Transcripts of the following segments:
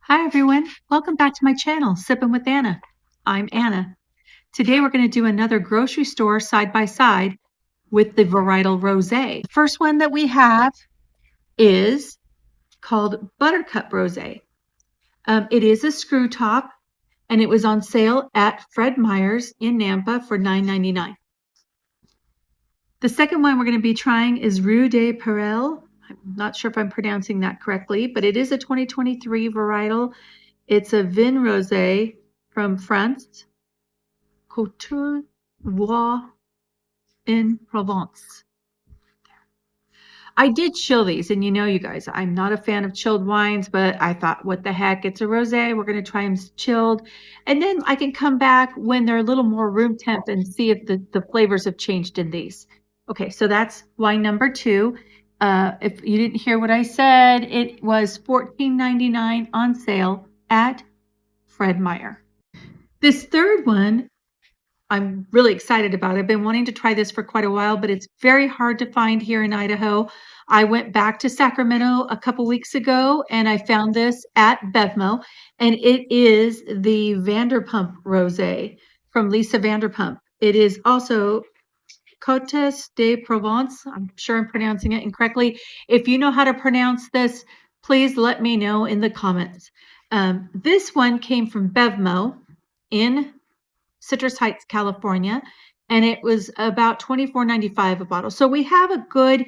Hi everyone, welcome back to my channel, Sippin' with Anna. I'm Anna. Today we're going to do another grocery store side by side with the varietal rosé. The first one that we have is called Buttercup Rosé. It is a screw top and it was on sale at Fred Meyer's in Nampa for $9.99. The second one we're going to be trying is Rue de Perel. I'm not sure if I'm pronouncing that correctly, but it is a 2023 varietal. It's a Vin Rosé from France, Côte-d'Ivoire in Provence. I did chill these, and you guys, I'm not a fan of chilled wines, but I thought, what the heck, it's a rosé. We're going to try them chilled, and then I can come back when they're a little more room temp and see if the flavors have changed in these. Okay, so that's wine number 2. If you didn't hear what I said, it was $14.99 on sale at Fred Meyer. This third one, I'm really excited about. I've been wanting to try this for quite a while, but it's very hard to find here in Idaho. I went back to Sacramento a couple weeks ago and I found this at Bevmo, and it is the Vanderpump Rosé from Lisa Vanderpump. It is also Côtes de Provence. I'm sure I'm pronouncing it incorrectly. If you know how to pronounce this, please let me know in the comments. This one came from Bevmo in Citrus Heights, California, and it was about $24.95 a bottle. So we have a good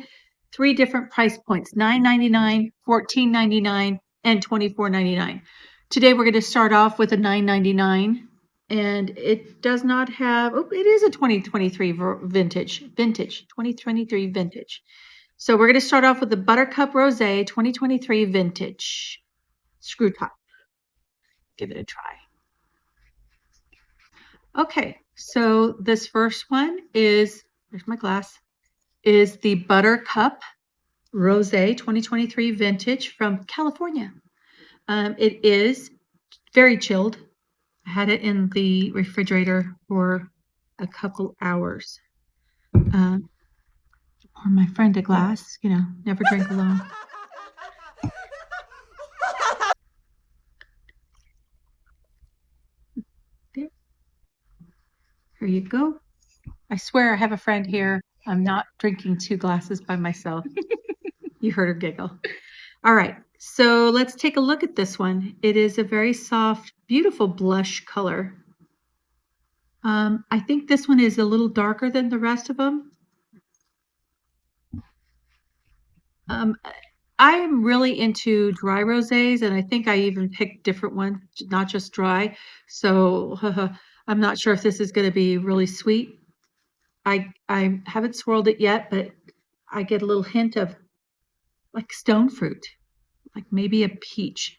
3 different price points: $9.99, $14.99, and $24.99. Today we're going to start off with a $9.99, and it does not have, oh, it is a 2023 vintage, 2023 vintage. So we're going to start off with the Buttercup Rosé 2023 vintage screw top. Give it a try. Okay, so this first one is, there's my glass, is the Buttercup Rosé 2023 vintage from California. It is very chilled. I had it in the refrigerator for a couple hours. Pour my friend a glass, never drink alone. There. Here you go. I swear I have a friend here. I'm not drinking 2 glasses by myself. You heard her giggle. All right, so let's take a look at this one. It is a very soft, beautiful blush color. I think this one is a little darker than the rest of them. I am really into dry rosés, and I think I even picked different ones, not just dry. So I'm not sure if this is going to be really sweet. I haven't swirled it yet, but I get a little hint of like stone fruit, like maybe a peach.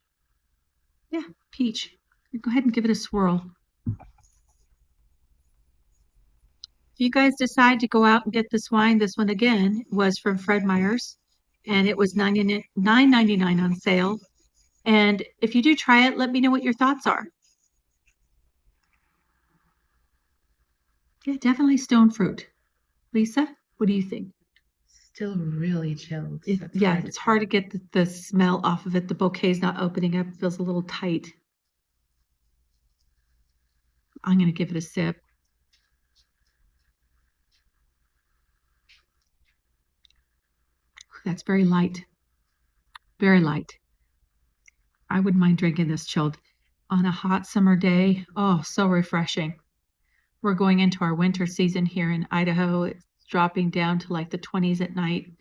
Yeah, peach. Go ahead and give it a swirl. If you guys decide to go out and get this wine, this one again was from Fred Meyer's, and it was $9.99 on sale. And if you do try it, let me know what your thoughts are. Yeah, definitely stone fruit. Lisa, what do you think? Still really chilled. Yeah, it's hard to get the smell off of it. The bouquet's not opening up. It feels a little tight. I'm going to give it a sip. That's very light. Very light. I wouldn't mind drinking this chilled on a hot summer day. Oh, so refreshing. We're going into our winter season here in Idaho. It's dropping down to like the 20s at night.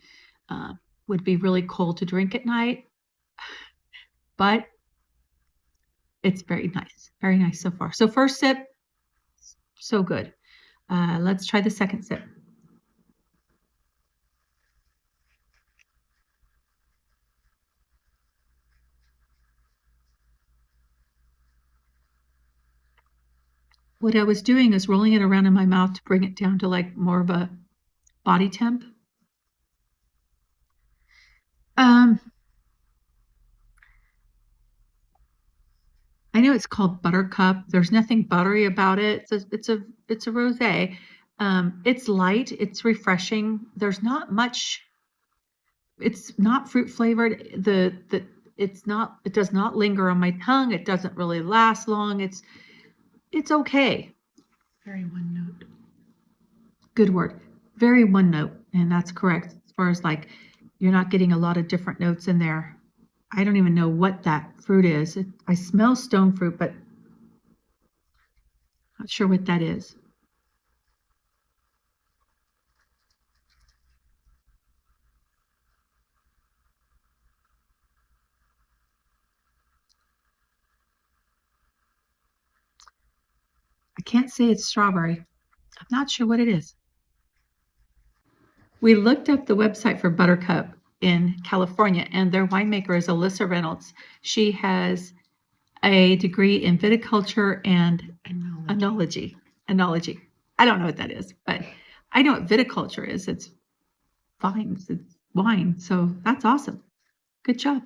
Would be really cold to drink at night, but it's very nice so far. So first sip, so good. Let's try the second sip. What I was doing is rolling it around in my mouth to bring it down to like more of a body temp. I know it's called Buttercup. There's nothing buttery about it. It's a rosé. It's light. It's refreshing. There's not much. It's not fruit flavored. it does not linger on my tongue. It doesn't really last long. It's okay. Very one note. Good word. Very one note, and that's correct. As far as like, you're not getting a lot of different notes in there. I don't even know what that fruit is. I smell stone fruit, but not sure what that is. I can't say it's strawberry. I'm not sure what it is. We looked up the website for Buttercup in California, and their winemaker is Alyssa Reynolds. She has a degree in viticulture and enology. I don't know what that is, but I know what viticulture is. It's vines, it's wine. So that's awesome. Good job.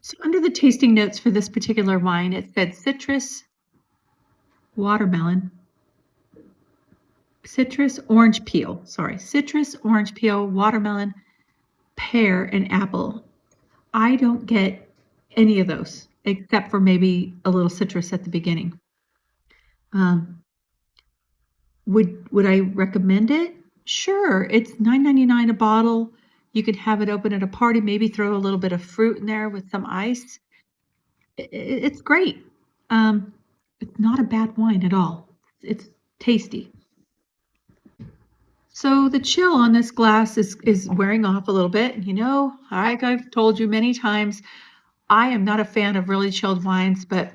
So under the tasting notes for this particular wine, it said citrus, watermelon, citrus, orange peel, watermelon, pear, and apple. I don't get any of those except for maybe a little citrus at the beginning. Would I recommend it? Sure. It's $9.99 a bottle. You could have it open at a party, maybe throw a little bit of fruit in there with some ice. It's great. It's not a bad wine at all. It's tasty. So the chill on this glass is wearing off a little bit. You know, like I've told you many times, I am not a fan of really chilled wines, but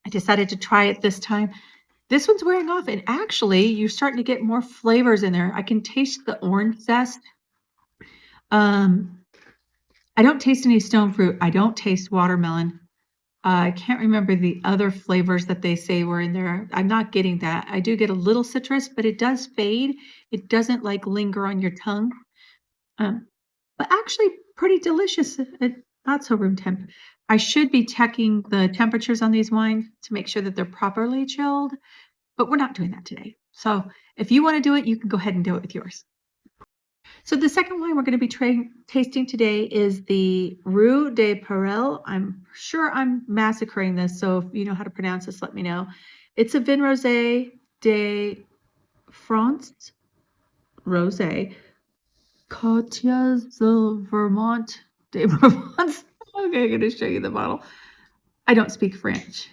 I decided to try it this time. This one's wearing off, and actually you're starting to get more flavors in there. I can taste the orange zest. I don't taste any stone fruit. I don't taste watermelon. I can't remember the other flavors that they say were in there. I'm not getting that. I do get a little citrus, but it does fade. It doesn't like linger on your tongue. But actually pretty delicious. Not so room temp. I should be checking the temperatures on these wines to make sure that they're properly chilled, but we're not doing that today. So if you want to do it, you can go ahead and do it with yours. So the second wine we're going to be tasting today is the Rue de Perel. I'm sure I'm massacring this, so if you know how to pronounce this, let me know. It's a Vin Rosé de France Rosé. Côtes de Vermont de Vermont. Okay, I'm going to show you the bottle. I don't speak French,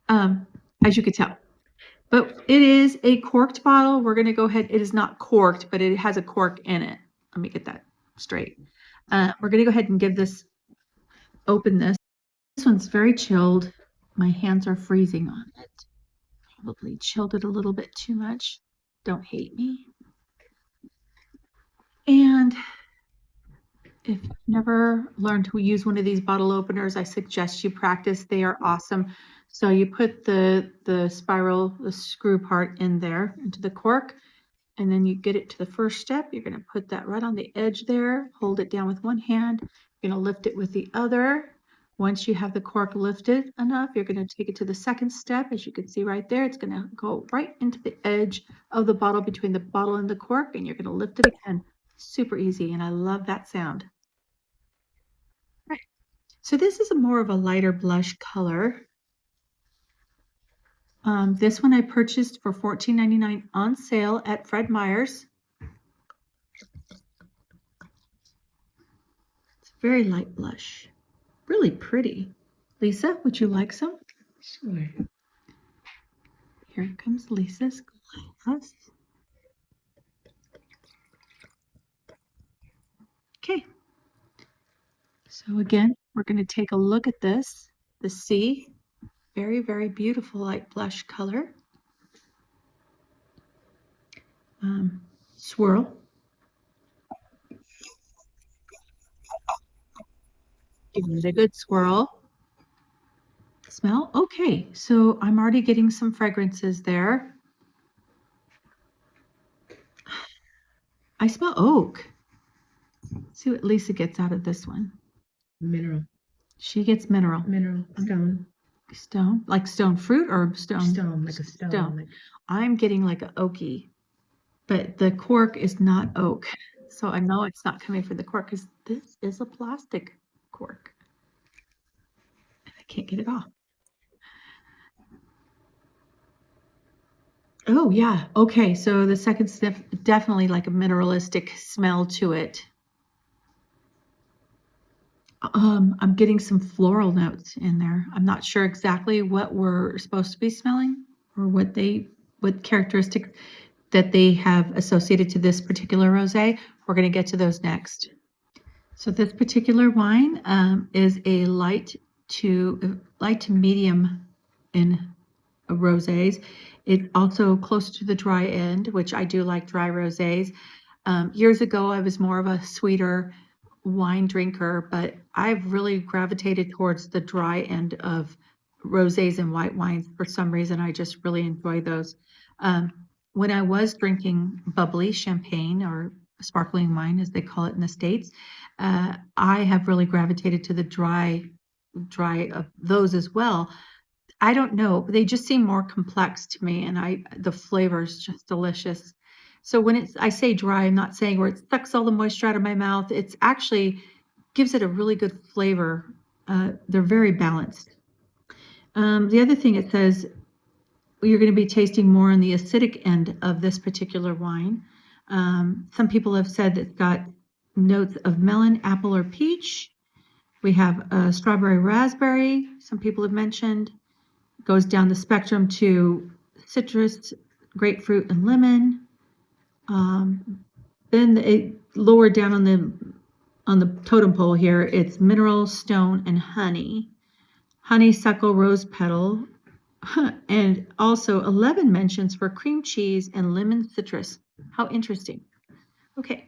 as you could tell. But it is a corked bottle. We're going to go ahead. It is not corked, but it has a cork in it. Let me get that straight. We're going to go ahead and open this. This one's very chilled. My hands are freezing on it. Probably chilled it a little bit too much. Don't hate me. And if you've never learned to use one of these bottle openers, I suggest you practice. They are awesome. So you put the screw part in there into the cork, and then you get it to the first step. You're going to put that right on the edge there, hold it down with one hand. You're going to lift it with the other. Once you have the cork lifted enough, you're going to take it to the second step. As you can see right there, it's going to go right into the edge of the bottle between the bottle and the cork, and you're going to lift it again. Super easy, and I love that sound. Right. So this is more of a lighter blush color. This one I purchased for $14.99 on sale at Fred Meyer's. It's a very light blush. Really pretty. Lisa, would you like some? Sure. Here comes Lisa's glass. Okay. So again, we're going to take a look at this. The sea. Very, very beautiful light blush color. Swirl. Give it a good swirl. Smell. Okay, so I'm already getting some fragrances there. I smell oak. Let's see what Lisa gets out of this one. Mineral. She gets mineral. Mineral. Stone. Stone? Like stone fruit or stone? Stone, like a stone. Like... I'm getting like an oaky, but the cork is not oak. So I know it's not coming from the cork because this is a plastic cork. I can't get it off. Oh yeah. Okay. So the second sniff, definitely like a mineralistic smell to it. I'm getting some floral notes in there. I'm not sure exactly what we're supposed to be smelling or what characteristics that they have associated to this particular rosé. We're going to get to those next. So this particular wine is a light to medium in rosés. It's also close to the dry end, which I do like dry rosés. Years ago, I was more of a sweeter wine drinker, but I've really gravitated towards the dry end of rosés and white wines. For some reason, I just really enjoy those. When I was drinking bubbly champagne or sparkling wine, as they call it in the States, I have really gravitated to the dry of those as well. I don't know. They just seem more complex to me, and the flavor is just delicious. So when I say dry, I'm not saying where it sucks all the moisture out of my mouth. It's actually gives it a really good flavor. They're very balanced. The other thing it says, you're going to be tasting more on the acidic end of this particular wine. Some people have said it's got notes of melon, apple, or peach. We have strawberry, raspberry. Some people have mentioned. Goes down the spectrum to citrus, grapefruit, and lemon. Then lower down on the totem pole here, it's mineral, stone, and honey. Honeysuckle, rose petal, and also 11 mentions for cream cheese and lemon citrus. How interesting. Okay.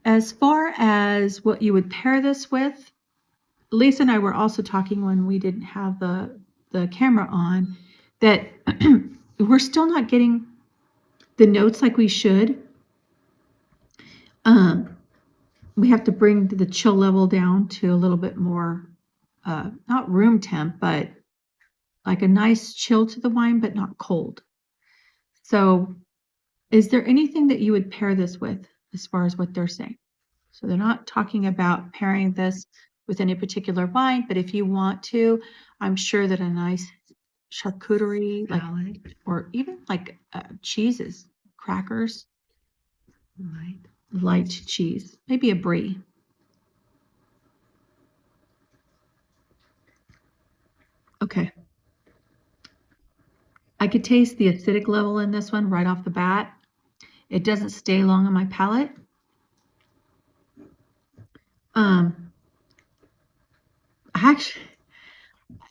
As far as what you would pair this with, Lisa and I were also talking when we didn't have the camera on that we're still not getting the notes like we should. We have to bring the chill level down to a little bit more, not room temp, but like a nice chill to the wine, but not cold. So is there anything that you would pair this with as far as what they're saying? So they're not talking about pairing this with any particular wine, but if you want to, I'm sure that a nice charcuterie, Salad. or even like cheeses, crackers, Light. cheese, maybe a brie. Okay. I could taste the acidic level in this one right off the bat. It doesn't stay long on my palate. Actually,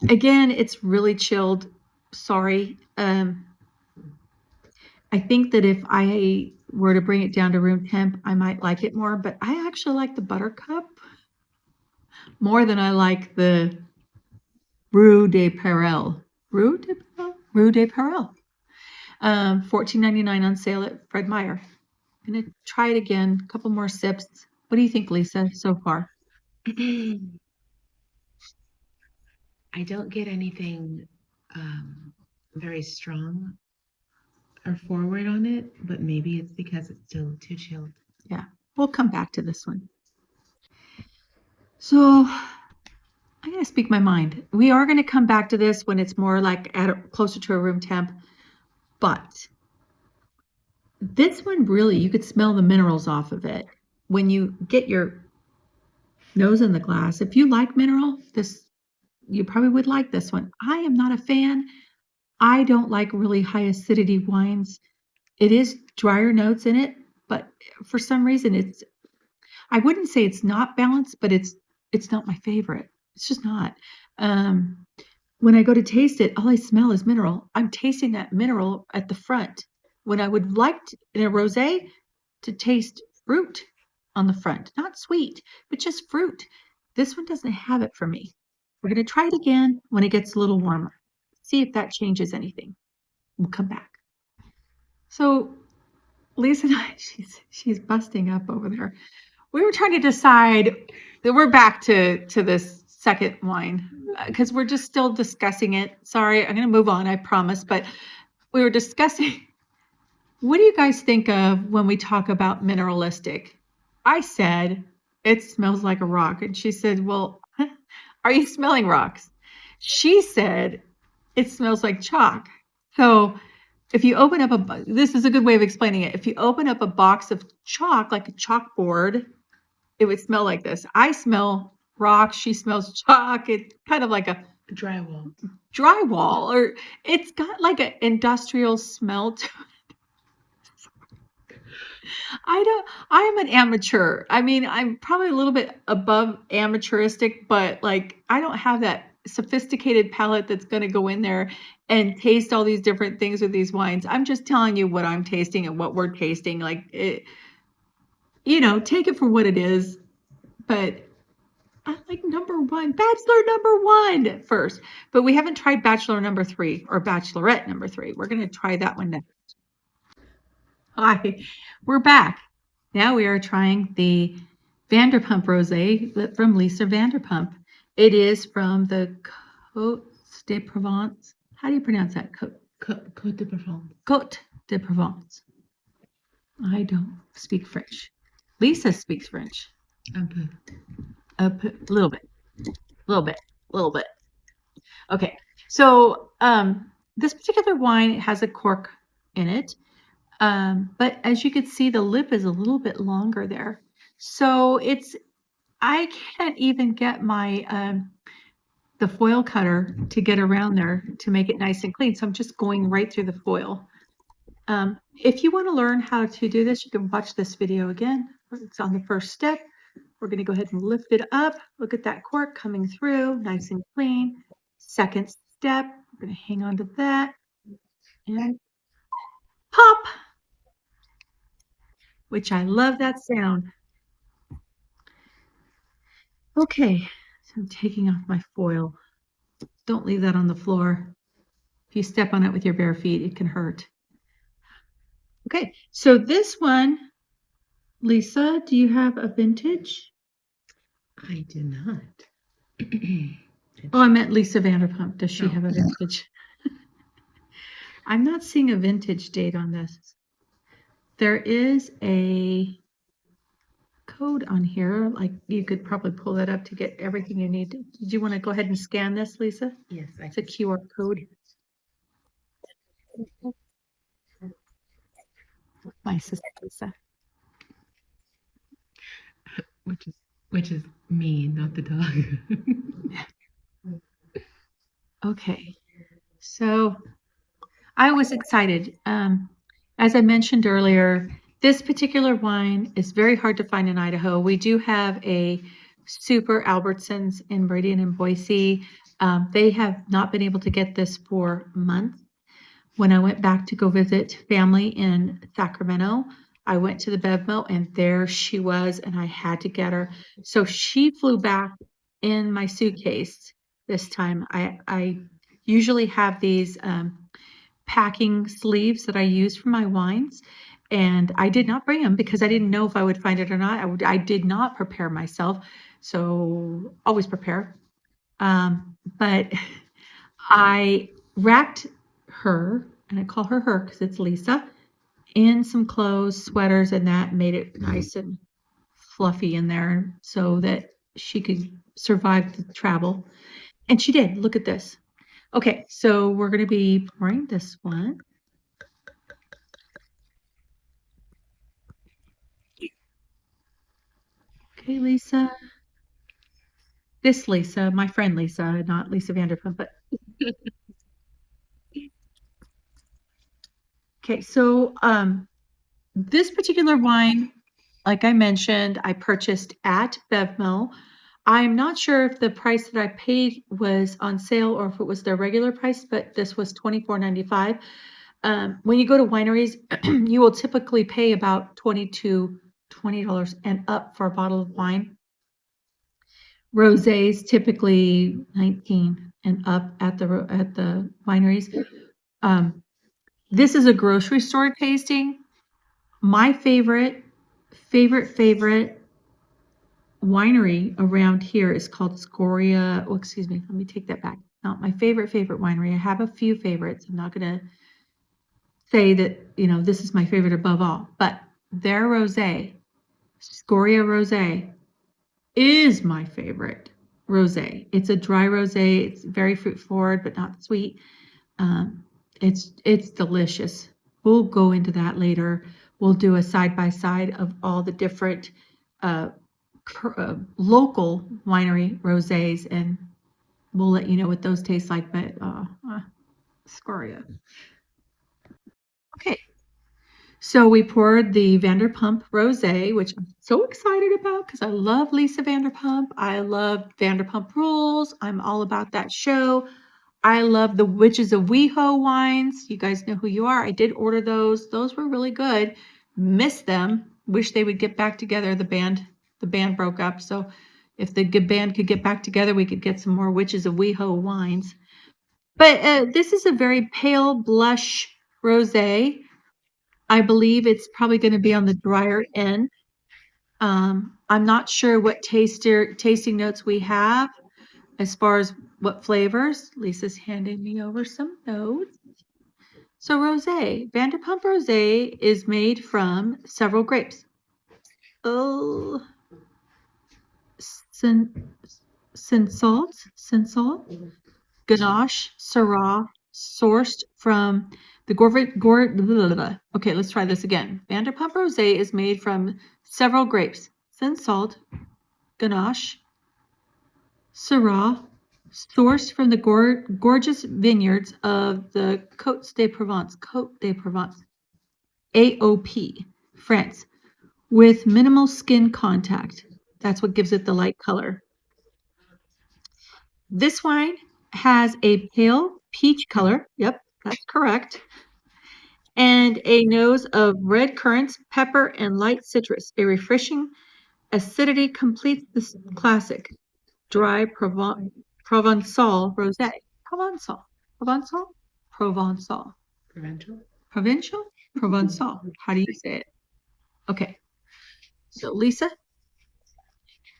again, it's really chilled. Sorry. I think that if I were to bring it down to room temp, I might like it more, but I actually like the Buttercup more than I like the Rue de Perel. Rue de Perel. $14.99 on sale at Fred Meyer. I'm gonna try it again. A couple more sips. What do you think, Lisa, so far? I don't get anything very strong or forward on it, but maybe it's because it's still too chilled. Yeah, we'll come back to this one. So I'm going to speak my mind. We are going to come back to this when it's more like closer to a room temp, but this one really, you could smell the minerals off of it when you get your nose in the glass. If you like mineral, you probably would like this one. I am not a fan. I don't like really high acidity wines. It is drier notes in it, but for some reason I wouldn't say it's not balanced, but it's not my favorite. It's just not. When I go to taste it, all I smell is mineral. I'm tasting that mineral at the front. When I would like in a rosé to taste fruit on the front, not sweet, but just fruit. This one doesn't have it for me. We're going to try it again when it gets a little warmer. See if that changes anything. We'll come back. So Lisa and I, she's busting up over there. We were trying to decide that we're back to this second wine because we're just still discussing it. Sorry, I'm going to move on, I promise. But we were discussing, what do you guys think of when we talk about mineralistic? I said it smells like a rock. And she said, well, are you smelling rocks? She said, it smells like chalk. So if you open up this is a good way of explaining it. If you open up a box of chalk, like a chalkboard, it would smell like this. I smell rocks. She smells chalk. It's kind of like a Drywall. drywall, or it's got like an industrial smell to I'm an amateur. I mean, I'm probably a little bit above amateuristic, but like I don't have that sophisticated palate that's going to go in there and taste all these different things with these wines. I'm just telling you what I'm tasting and what we're tasting. Like it, take it for what it is. But I like number one, Bachelor number one first. But we haven't tried Bachelor number 3 or Bachelorette number 3. We're going to try that one next. Hi, we're back. Now we are trying the Vanderpump Rosé from Lisa Vanderpump. It is from the Côte de Provence. How do you pronounce that? Côte de Provence. Côte de Provence. I don't speak French. Lisa speaks French. A little bit. Okay, so this particular wine has a cork in it. But as you can see, the lip is a little bit longer there. So I can't even get my, the foil cutter to get around there to make it nice and clean. So I'm just going right through the foil. If you want to learn how to do this, you can watch this video again. It's on the first step. We're going to go ahead and lift it up. Look at that cork coming through, nice and clean. Second step, we're going to hang on to that and pop, which I love that sound. Okay, so I'm taking off my foil. Don't leave that on the floor. If you step on it with your bare feet, it can hurt. Okay, so this one, Lisa, do you have a vintage? I do not. Oh, I meant Lisa Vanderpump. Does she No. have a vintage? I'm not seeing a vintage date on this. There is a code on here. Like you could probably pull that up to get everything you need. Did you want to go ahead and scan this, Lisa? Yes, It's a QR code. My sister Lisa. Which is me, not the dog. Okay, so I was excited. As I mentioned earlier, this particular wine is very hard to find in Idaho. We do have a Super Albertsons in Meridian and Boise. They have not been able to get this for months. When I went back to go visit family in Sacramento, I went to the BevMo and there she was, and I had to get her. So she flew back in my suitcase this time. I usually have these packing sleeves that I use for my wines, and I did not bring them because I didn't know if I would find it or not. I did not prepare myself, so always prepare. But I wrapped her, and I call her because it's Lisa, in some clothes, sweaters, and that made it nice and fluffy in there so that she could survive the travel. And she did. Look at this. Okay, so we're going to be pouring this one. Okay, Lisa. This Lisa, my friend Lisa, not Lisa Vanderpump, but okay, so this particular wine, like I mentioned, I purchased at BevMo. I'm not sure if the price that I paid was on sale or if it was their regular price, but this was $24.95. When you go to wineries, you will typically pay about $20 to $20 and up for a bottle of wine. Rosés typically 19 and up at the wineries. This is a grocery store tasting. My favorite winery around here is called Scoria. Oh, excuse me. Let me take that back. Not my favorite winery. I have a few favorites. I'm not going to say that, this is my favorite above all, but their rosé, Scoria Rosé, is my favorite rosé. It's a dry rosé. It's very fruit forward, but not sweet. It's delicious. We'll go into that later. We'll do a side by side of all the different local winery rosés, and we'll let you know what those taste like. But scoria. Okay, so we poured the Vanderpump Rosé, which I'm so excited about because I love Lisa Vanderpump. I love Vanderpump Rules. I'm all about that show. I love the Witches of WeHo wines. You guys know who you are. I did order those. Those were really good. Missed them. Wish they would get back together. The band broke up. So if the good band could get back together, we could get some more Witches of WeHo wines. But this is a very pale blush rosé. I believe it's probably going to be on the drier end. I'm not sure what tasting notes we have as far as what flavors. Lisa's handing me over some notes. So rosé, Vanderpump Rosé is made from several grapes. Oh, Cinsault, Grenache, Syrah, sourced from the Okay, let's try this again. Vanderpump Rosé is made from several grapes. Cinsault, Grenache, Syrah, sourced from the gorgeous vineyards of the Côte de Provence, AOP, France, with minimal skin contact. That's what gives it the light color. This wine has a pale peach color. Yep, that's correct. And a nose of red currants, pepper, and light citrus. A refreshing acidity completes this classic dry Provençal rosé. Provençal. How do you say it? Okay. So Lisa,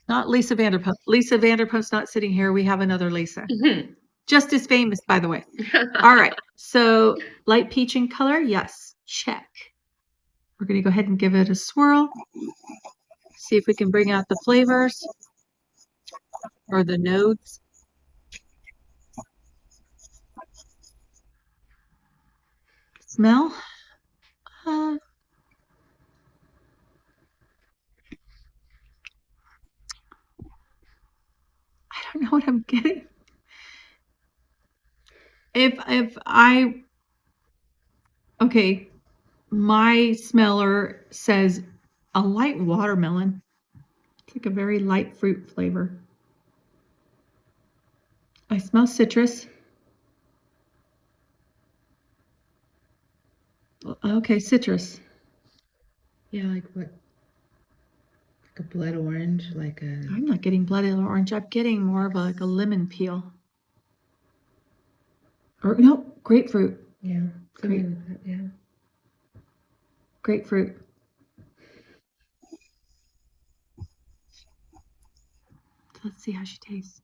not Lisa Vanderpump. Lisa Vanderpump's not sitting here. We have another Lisa. Just as famous, by the way. All right. So light peach in color. Yes. Check. We're going to go ahead and give it a swirl. See if we can bring out the flavors or the notes. Smell. I don't know what I'm getting. Okay, my smeller says a light watermelon. It's like a very light fruit flavor. I smell citrus. Okay, citrus. Yeah, like what? Like a blood orange, like a. I'm not getting blood orange. I'm getting more of like a lemon peel. Or no, grapefruit. Yeah, something like that. Yeah. Grapefruit. Let's see how she tastes.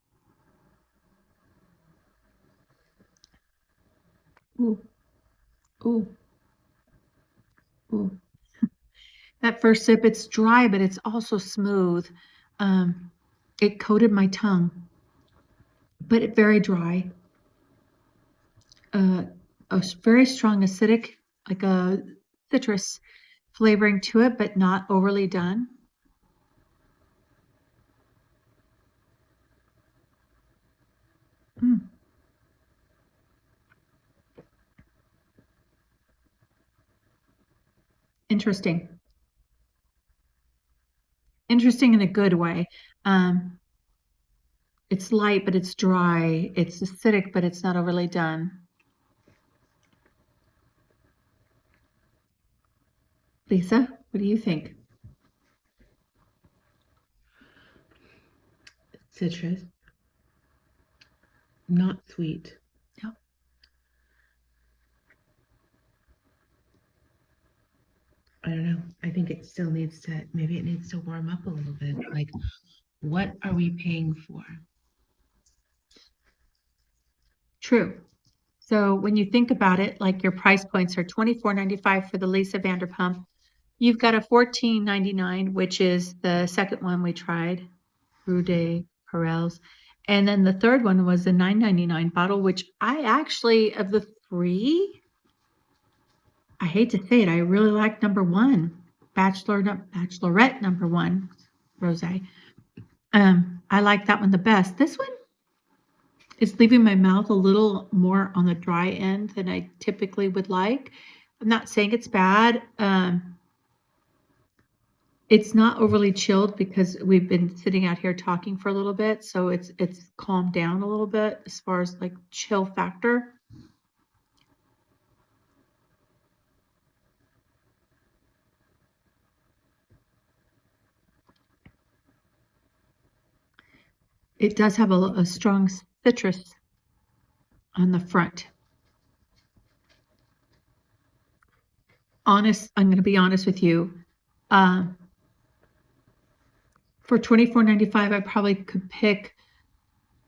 Ooh. Ooh. Ooh. That first sip, it's dry, but it's also smooth. It coated my tongue, but it's very dry. A very strong acidic, like a citrus flavoring to it, but not overly done. Interesting. Interesting in a good way. It's light, but it's dry. It's acidic, but it's not overly done. Lisa, what do you think? Citrus. Not sweet. Yep. I don't know. I think it still needs to, maybe it needs to warm up a little bit. Like, what are we paying for? True. So when you think about it, like your price points are $24.95 for the Lisa Vanderpump. You've got a $14.99, which is the second one we tried. Rue de Perels. And then the third one was the $9.99 bottle, which I actually, of the three, I hate to say it, I really like number one, Bachelorette number one, rosé. I like that one the best. This one is leaving my mouth a little more on the dry end than I typically would like. I'm not saying it's bad. It's not overly chilled because we've been sitting out here talking for a little bit, so it's calmed down a little bit as far as like chill factor. It does have a strong citrus on the front. I'm going to be honest with you. For $24.95, I probably could pick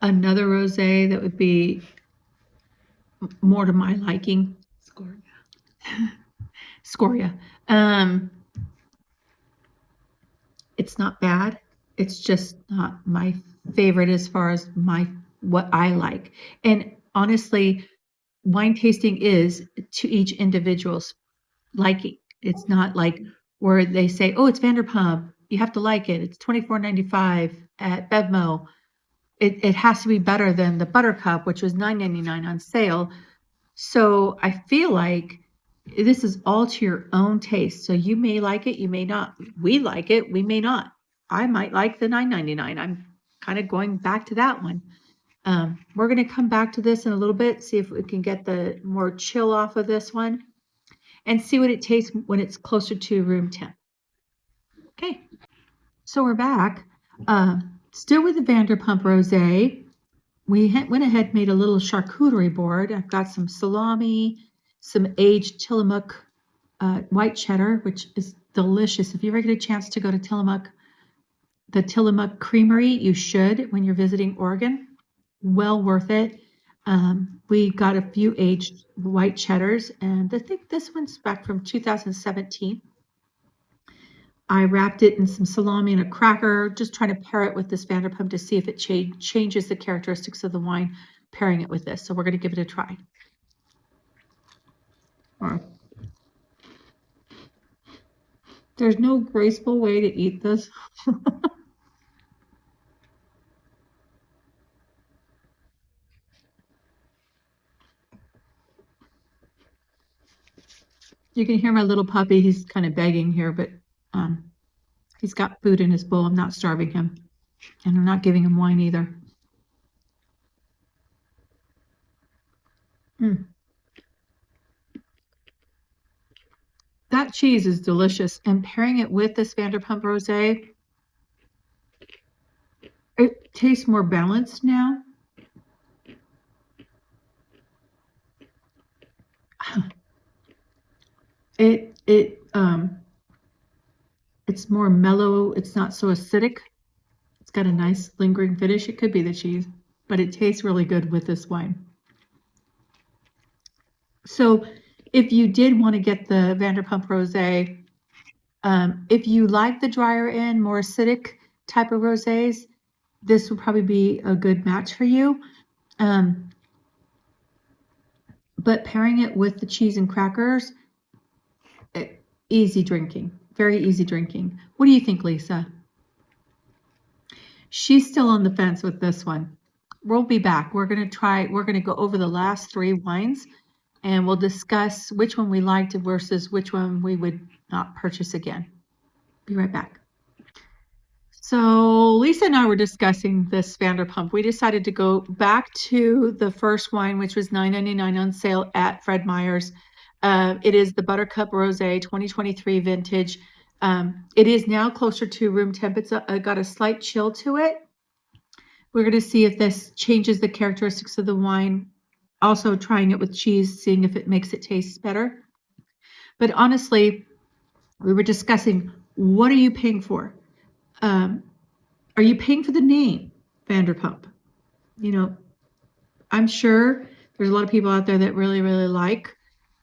another rosé that would be more to my liking. Scoria. It's not bad. It's just not my favorite as far as what I like. And honestly, wine tasting is to each individual's liking. It's not like where they say, oh, it's Vanderpump, you have to like it. It's $24.95 at Bevmo. It has to be better than the Buttercup, which was $9.99 on sale. So I feel like this is all to your own taste. So you may like it, you may not. We like it, we may not. I might like the $9.99. I'm kind of going back to that one. We're going to come back to this in a little bit, see if we can get the more chill off of this one and see what it tastes when it's closer to room temp. Okay, so we're back. Still with the Vanderpump Rosé. We went ahead and made a little charcuterie board. I've got some salami, some aged Tillamook white cheddar, which is delicious. If you ever get a chance to go to Tillamook, the Tillamook Creamery, you should when you're visiting Oregon. Well worth it. We got a few aged white cheddars, and I think this one's back from 2017. I wrapped it in some salami and a cracker, just trying to pair it with this Vanderpump to see if it changes the characteristics of the wine, pairing it with this. So we're going to give it a try. There's no graceful way to eat this. You can hear my little puppy. He's kind of begging here, but he's got food in his bowl. I'm not starving him, and I'm not giving him wine either. That cheese is delicious, and pairing it with this Vanderpump Rosé, it tastes more balanced now. It's more mellow. It's not so acidic. It's got a nice lingering finish. It could be the cheese, but it tastes really good with this wine. So if you did want to get the Vanderpump Rosé, if you like the drier end, more acidic type of rosés, this would probably be a good match for you. But pairing it with the cheese and crackers, easy drinking, very easy drinking. What do you think, Lisa? She's still on the fence with this one. We'll be back. We're going to go over the last three wines, and we'll discuss which one we liked versus which one we would not purchase again. Be right back. So Lisa and I were discussing this Vanderpump. We decided to go back to the first wine, which was $9.99 on sale at Fred Meyer's. It is the Buttercup Rosé 2023 vintage. It is now closer to room temp. It's got a slight chill to it. We're going to see if this changes the characteristics of the wine. Also trying it with cheese, seeing if it makes it taste better. But honestly, we were discussing, what are you paying for? Are you paying for the name Vanderpump? You know, I'm sure there's a lot of people out there that really, really like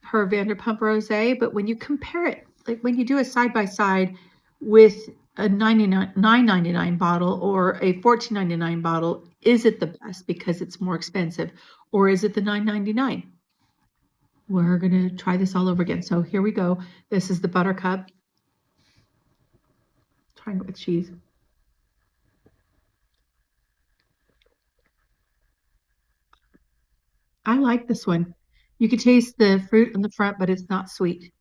her Vanderpump Rosé, but when you compare it, like when you do a side by side with a $9.99 bottle or a $14.99 bottle, is it the best because it's more expensive, or is it the $9.99? We're gonna try this all over again. So here we go. This is the Buttercup. Trying it with cheese. I like this one. You can taste the fruit in the front, but it's not sweet.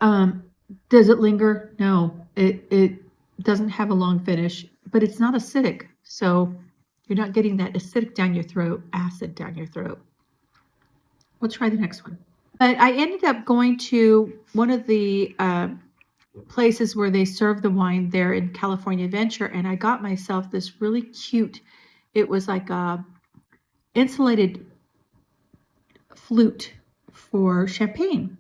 Does it linger? No, it doesn't have a long finish, but it's not acidic. So you're not getting that acidic down your throat, acid down your throat. We'll try the next one. But I ended up going to one of the places where they serve the wine there in California Adventure, and I got myself this really cute, it was like a insulated flute for champagne.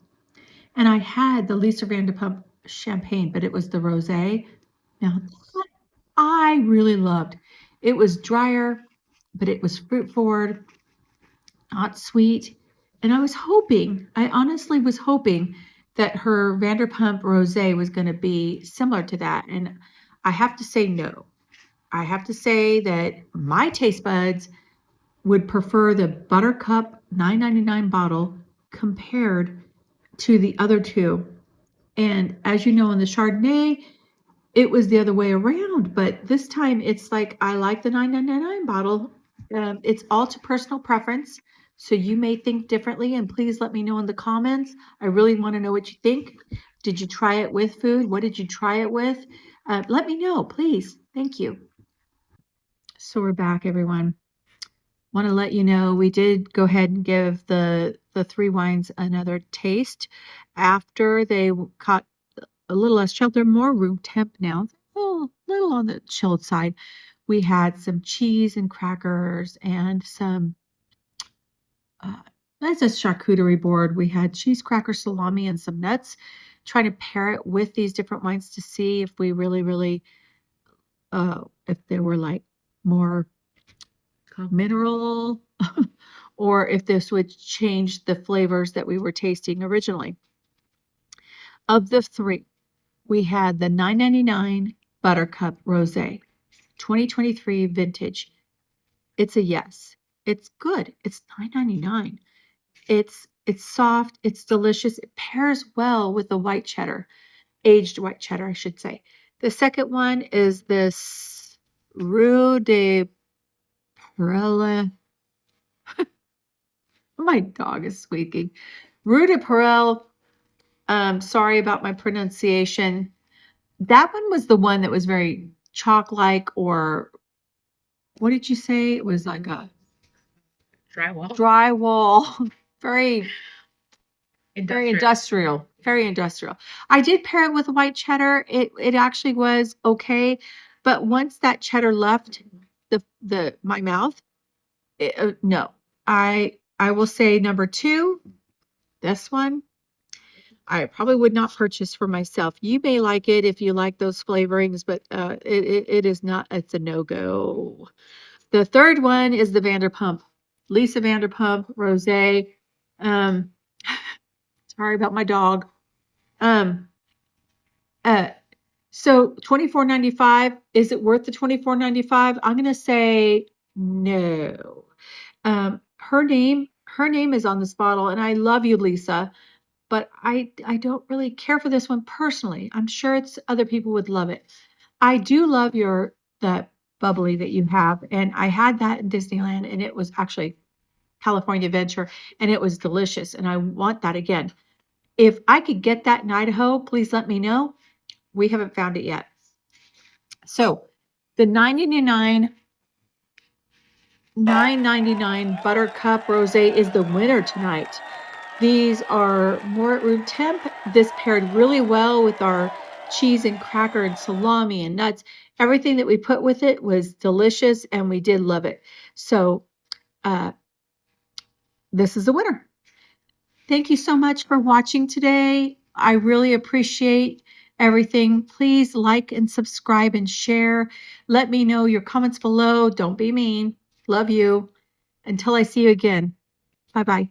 And I had the Lisa Vanderpump champagne, but it was the rosé. Now, that I really loved. It was drier, but it was fruit forward, not sweet. And I honestly was hoping that her Vanderpump rosé was going to be similar to that. And I have to say no. I have to say that my taste buds would prefer the Buttercup $9.99 bottle compared to the other two. And as you know, in the Chardonnay, it was the other way around. But this time it's like, I like the $9.99 bottle. It's all to personal preference. So you may think differently, and please let me know in the comments. I really want to know what you think. Did you try it with food? What did you try it with? Let me know, please. Thank you. So we're back, everyone. Want to let you know we did go ahead and give the three wines another taste after they caught a little less chilled. They're more room temp now, a little on the chilled side. We had some cheese and crackers and some that's a charcuterie board. We had cheese, cracker, salami, and some nuts. Trying to pair it with these different wines to see if we really if they were like more mineral or if this would change the flavors that we were tasting originally. Of the three, we had the $9.99 Buttercup Rosé, 2023 vintage. It's a yes. It's good. It's $9.99. It's soft. It's delicious. It pairs well with the white cheddar, aged white cheddar, I should say. The second one is this Rue de Perelle. My dog is squeaking. Rue de Perelle. Sorry about my pronunciation. That one was the one that was very chalk-like, or what did you say? It was like a drywall. Very industrial. Very industrial. I did pair it with white cheddar. It actually was okay, but once that cheddar left my mouth, no. I will say number two, this one, I probably would not purchase for myself. You may like it if you like those flavorings, but it is not, it's a no-go. The third one is the Vanderpump, Lisa Vanderpump Rosé. Sorry about my dog. So $24.95, is it worth the $24.95? I'm going to say no. Her name is on this bottle, and I love you, Lisa, but I don't really care for this one personally. I'm sure other people would love it. I do love that bubbly that you have, and I had that in Disneyland, and it was actually California Adventure, and it was delicious, and I want that again. If I could get that in Idaho, please let me know. We haven't found it yet. So the $9.99 Buttercup Rosé is the winner tonight. These are more at room temp. This paired really well with our cheese and cracker and salami and nuts. Everything that we put with it was delicious, and we did love it. So this is the winner. Thank you so much for watching today. I really appreciate everything. Please like and subscribe and share. Let me know your comments below. Don't be mean. Love you. Until I see you again. Bye-bye.